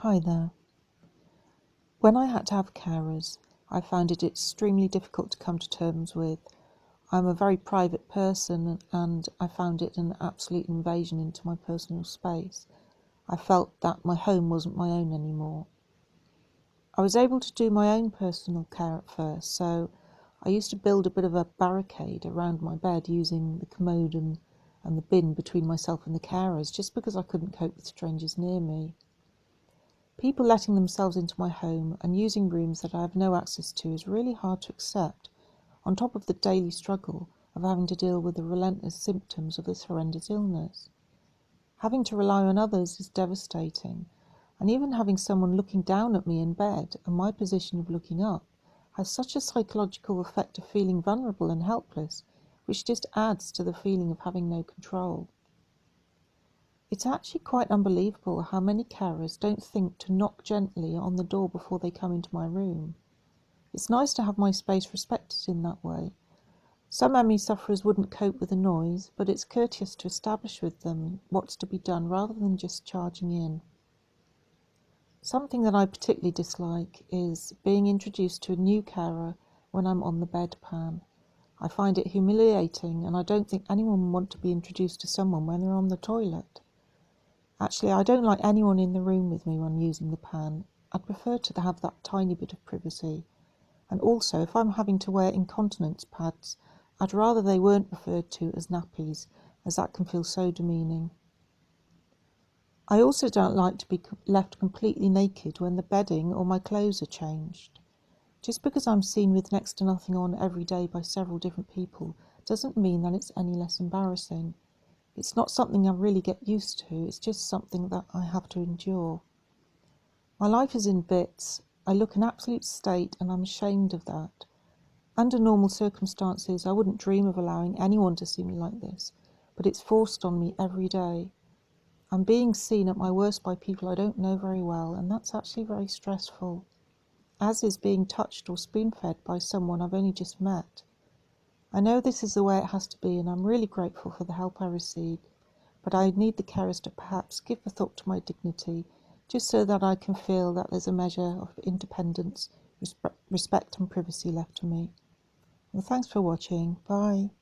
Hi there. When I had to have carers, I found it extremely difficult to come to terms with. I'm a very private person and I found it an absolute invasion into my personal space. I felt that my home wasn't my own anymore. I was able to do my own personal care at first, so I used to build a bit of a barricade around my bed using the commode and the bin between myself and the carers, just because I couldn't cope with strangers near me. People letting themselves into my home and using rooms that I have no access to is really hard to accept, on top of the daily struggle of having to deal with the relentless symptoms of this horrendous illness. Having to rely on others is devastating, and even having someone looking down at me in bed and my position of looking up has such a psychological effect of feeling vulnerable and helpless, which just adds to the feeling of having no control. It's actually quite unbelievable how many carers don't think to knock gently on the door before they come into my room. It's nice to have my space respected in that way. Some ME sufferers wouldn't cope with the noise, but it's courteous to establish with them what's to be done rather than just charging in. Something that I particularly dislike is being introduced to a new carer when I'm on the bedpan. I find it humiliating, and I don't think anyone would want to be introduced to someone when they're on the toilet. Actually, I don't like anyone in the room with me when using the pan. I'd prefer to have that tiny bit of privacy. And also, if I'm having to wear incontinence pads, I'd rather they weren't referred to as nappies, as that can feel so demeaning. I also don't like to be left completely naked when the bedding or my clothes are changed. Just because I'm seen with next to nothing on every day by several different people doesn't mean that it's any less embarrassing. It's not something I really get used to, it's just something that I have to endure. My life is in bits. I look an absolute state and I'm ashamed of that. Under normal circumstances, I wouldn't dream of allowing anyone to see me like this, but it's forced on me every day. I'm being seen at my worst by people I don't know very well, and that's actually very stressful, as is being touched or spoon-fed by someone I've only just met. I know this is the way it has to be, and I'm really grateful for the help I receive, but I need the carers to perhaps give a thought to my dignity, just so that I can feel that there's a measure of independence, respect and privacy left to me. Well, thanks for watching. Bye.